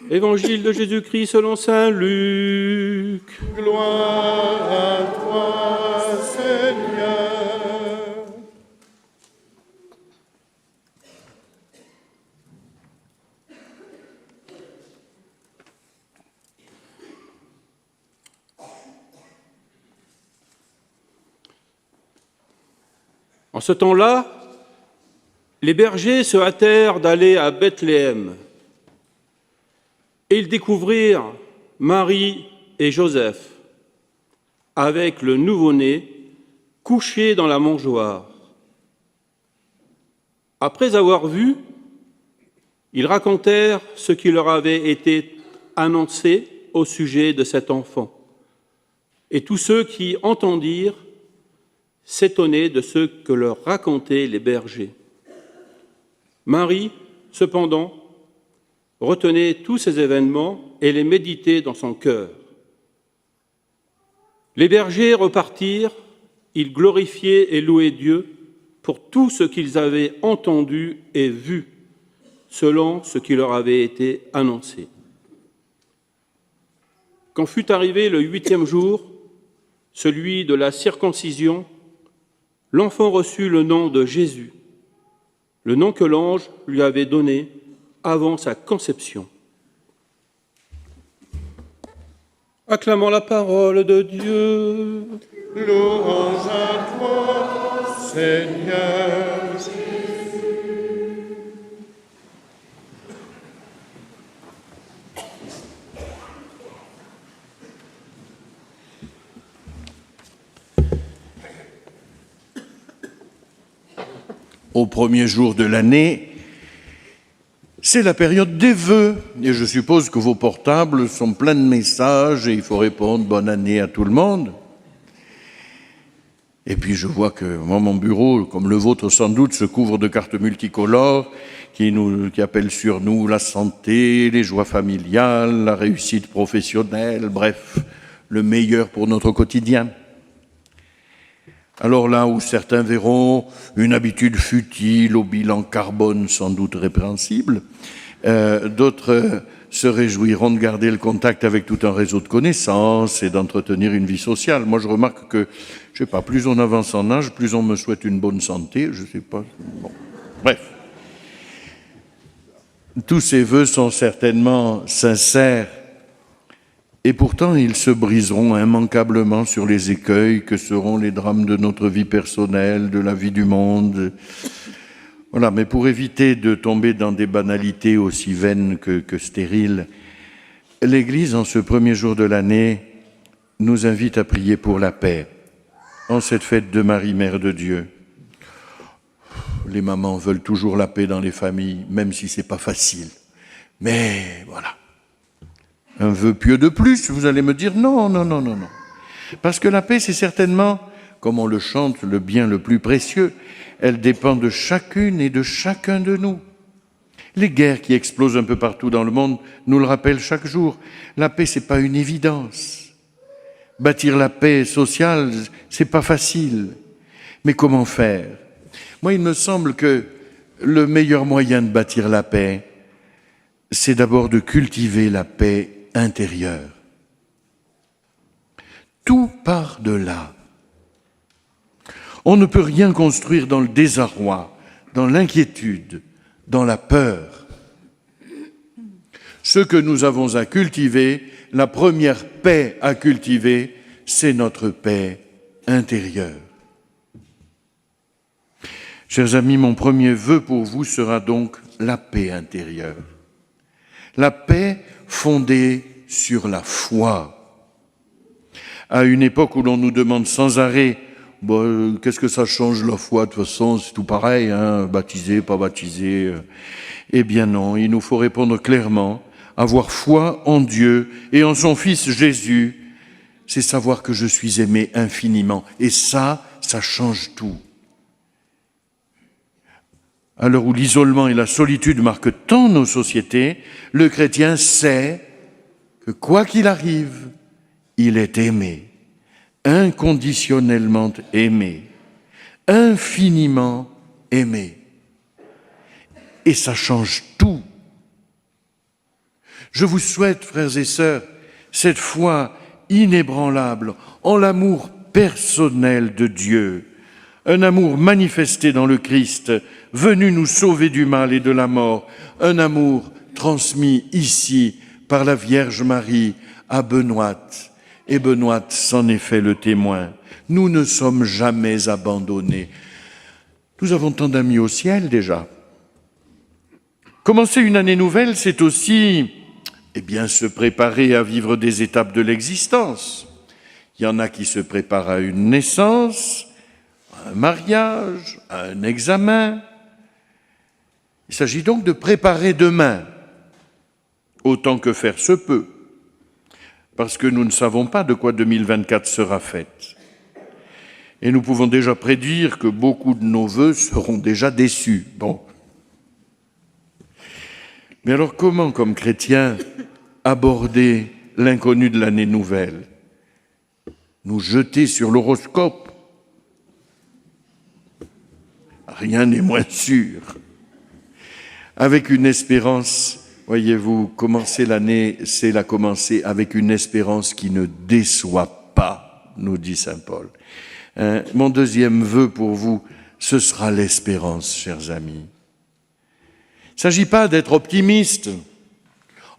Évangile de Jésus-Christ selon saint Luc. Gloire à toi, Seigneur. En ce temps-là, les bergers se hâtèrent d'aller à Bethléem. Et ils découvrirent Marie et Joseph avec le nouveau-né couché dans la mangeoire. Après avoir vu, ils racontèrent ce qui leur avait été annoncé au sujet de cet enfant. Et tous ceux qui entendirent s'étonnaient de ce que leur racontaient les bergers. Marie, cependant, retenait tous ces événements et les méditait dans son cœur. Les bergers repartirent, ils glorifiaient et louaient Dieu pour tout ce qu'ils avaient entendu et vu, selon ce qui leur avait été annoncé. Quand fut arrivé le 8e jour, celui de la circoncision, l'enfant reçut le nom de Jésus, le nom que l'ange lui avait donné avant sa conception. Acclamons la parole de Dieu. Louange à toi, Seigneur. Au premier jour de l'année, c'est la période des vœux. Et je suppose que vos portables sont pleins de messages et il faut répondre « bonne année » à tout le monde. Et puis je vois que moi, mon bureau, comme le vôtre sans doute, se couvre de cartes multicolores qui appellent sur nous la santé, les joies familiales, la réussite professionnelle, bref, le meilleur pour notre quotidien. Alors là où certains verront une habitude futile au bilan carbone sans doute répréhensible, d'autres se réjouiront de garder le contact avec tout un réseau de connaissances et d'entretenir une vie sociale. Moi, je remarque que, je sais pas, plus on avance en âge, plus on me souhaite une bonne santé, je sais pas. Bon. Bref. Tous ces vœux sont certainement sincères. Et pourtant, ils se briseront immanquablement sur les écueils que seront les drames de notre vie personnelle, de la vie du monde. Voilà, mais pour éviter de tomber dans des banalités aussi vaines que stériles, l'Église, en ce premier jour de l'année, nous invite à prier pour la paix, en cette fête de Marie, Mère de Dieu. Les mamans veulent toujours la paix dans les familles, même si c'est pas facile. Mais voilà. Un vœu pieux de plus, vous allez me dire non. Parce que la paix, c'est certainement, comme on le chante, le bien le plus précieux. Elle dépend de chacune et de chacun de nous. Les guerres qui explosent un peu partout dans le monde nous le rappellent chaque jour. La paix, c'est pas une évidence. Bâtir la paix sociale, c'est pas facile. Mais comment faire? Moi, il me semble que le meilleur moyen de bâtir la paix, c'est d'abord de cultiver la paix intérieure. Tout part de là. On ne peut rien construire dans le désarroi, dans l'inquiétude, dans la peur. Ce que nous avons à cultiver, la première paix à cultiver, c'est notre paix intérieure. Chers amis, mon premier vœu pour vous sera donc la paix intérieure. La paix fondée sur la foi. À une époque où l'on nous demande sans arrêt qu'est-ce que ça change la foi? De toute façon, c'est tout pareil, hein, baptisé, pas baptisé. Eh bien non, il nous faut répondre clairement. Avoir foi en Dieu et en son Fils Jésus, c'est savoir que je suis aimé infiniment. Et ça change tout. À l'heure où l'isolement et la solitude marquent tant nos sociétés, le chrétien sait que quoi qu'il arrive, il est aimé, inconditionnellement aimé, infiniment aimé. et ça change tout. Je vous souhaite, frères et sœurs, cette foi inébranlable en l'amour personnel de Dieu, un amour manifesté dans le Christ, venu nous sauver du mal et de la mort, un amour transmis ici par la Vierge Marie à Benoît, et Benoît s'en est fait le témoin. Nous ne sommes jamais abandonnés. Nous avons tant d'amis au ciel déjà. Commencer une année nouvelle, c'est aussi, se préparer à vivre des étapes de l'existence. Il y en a qui se préparent à une naissance, à un mariage, à un examen. Il s'agit donc de préparer demain, autant que faire se peut, parce que nous ne savons pas de quoi 2024 sera faite. Et nous pouvons déjà prédire que beaucoup de nos vœux seront déjà déçus. Bon. Mais alors comment, comme chrétiens, aborder l'inconnu de l'année nouvelle? Nous jeter sur l'horoscope? Rien n'est moins sûr. Avec une espérance, voyez-vous, commencer l'année, c'est la commencer avec une espérance qui ne déçoit pas, nous dit saint Paul. Mon deuxième vœu pour vous, ce sera l'espérance, chers amis. Il ne s'agit pas d'être optimiste.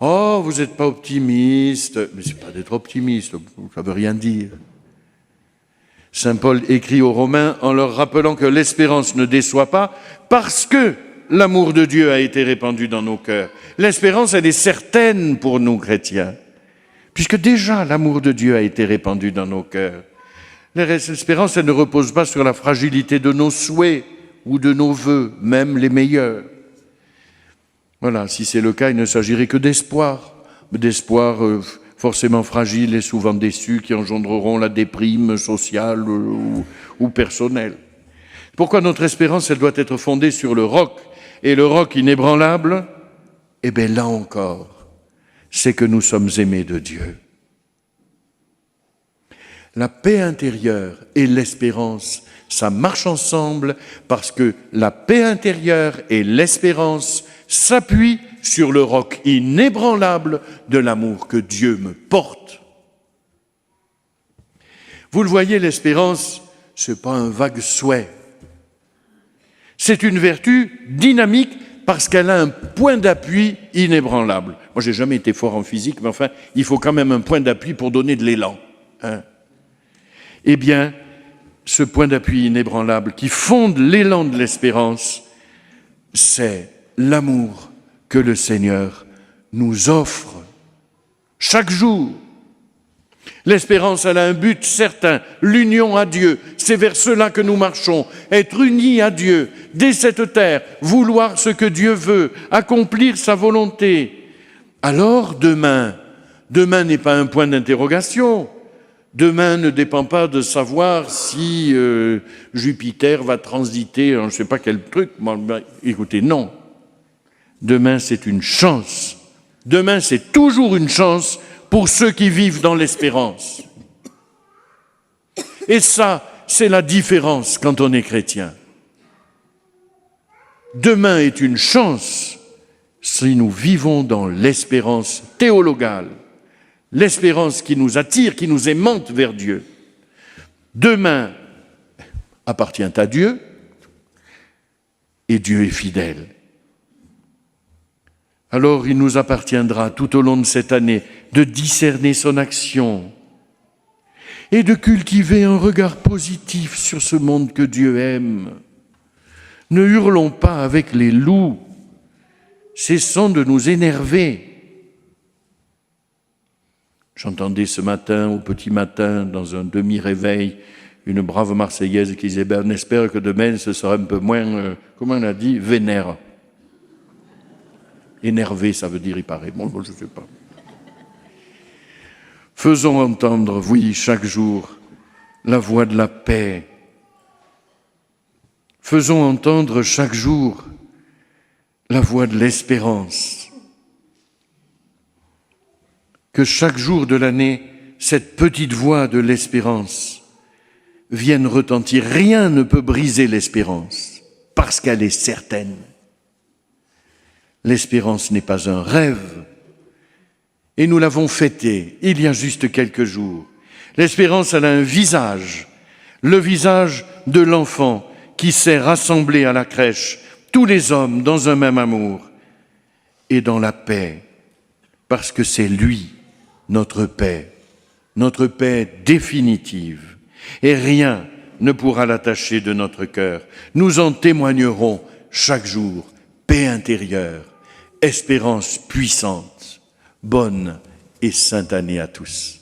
Oh, vous n'êtes pas optimiste. Mais ce n'est pas d'être optimiste, ça ne veut rien dire. Saint Paul écrit aux Romains en leur rappelant que l'espérance ne déçoit pas parce que l'amour de Dieu a été répandu dans nos cœurs. L'espérance, elle est certaine pour nous chrétiens, puisque déjà l'amour de Dieu a été répandu dans nos cœurs. L'espérance, elle ne repose pas sur la fragilité de nos souhaits ou de nos vœux, même les meilleurs. Voilà, si c'est le cas, il ne s'agirait que d'espoir. D'espoir forcément fragile et souvent déçu, qui engendreront la déprime sociale ou personnelle. Pourquoi notre espérance, elle doit être fondée sur le roc, et le roc inébranlable? Eh bien, là encore, c'est que nous sommes aimés de Dieu. La paix intérieure et l'espérance, ça marche ensemble parce que la paix intérieure et l'espérance s'appuient sur le roc inébranlable de l'amour que Dieu me porte. Vous le voyez, l'espérance, ce n'est pas un vague souhait. C'est une vertu dynamique parce qu'elle a un point d'appui inébranlable. Moi, je n'ai jamais été fort en physique, mais enfin, il faut quand même un point d'appui pour donner de l'élan. Eh bien, ce point d'appui inébranlable qui fonde l'élan de l'espérance, c'est l'amour que le Seigneur nous offre chaque jour. L'espérance, elle a un but certain, l'union à Dieu. C'est vers cela que nous marchons, être unis à Dieu, dès cette terre, vouloir ce que Dieu veut, accomplir sa volonté. Alors demain n'est pas un point d'interrogation. Demain ne dépend pas de savoir si Jupiter va transiter, je ne sais pas quel truc. Écoutez, non. Demain, c'est une chance. Demain, c'est toujours une chance pour ceux qui vivent dans l'espérance. Et ça, c'est la différence quand on est chrétien. Demain est une chance si nous vivons dans l'espérance théologale, l'espérance qui nous attire, qui nous aimante vers Dieu. Demain appartient à Dieu et Dieu est fidèle. Alors il nous appartiendra tout au long de cette année de discerner son action et de cultiver un regard positif sur ce monde que Dieu aime. Ne hurlons pas avec les loups, cessons de nous énerver. J'entendais ce matin, au petit matin, dans un demi-réveil, une brave Marseillaise qui disait « on espère que demain ce sera un peu moins, comment on a dit, vénère ». Énervé, ça veut dire, il paraît. Bon, je ne sais pas. Faisons entendre, oui, chaque jour, la voix de la paix. Faisons entendre chaque jour la voix de l'espérance. Que chaque jour de l'année, cette petite voix de l'espérance vienne retentir. Rien ne peut briser l'espérance, parce qu'elle est certaine. L'espérance n'est pas un rêve. Et nous l'avons fêté il y a juste quelques jours. L'espérance, elle a un visage, le visage de l'enfant qui sait rassembler à la crèche tous les hommes dans un même amour et dans la paix, parce que c'est lui, notre paix définitive. Et rien ne pourra l'attacher de notre cœur. Nous en témoignerons chaque jour. Paix intérieure, espérance puissante. Bonne et sainte année à tous.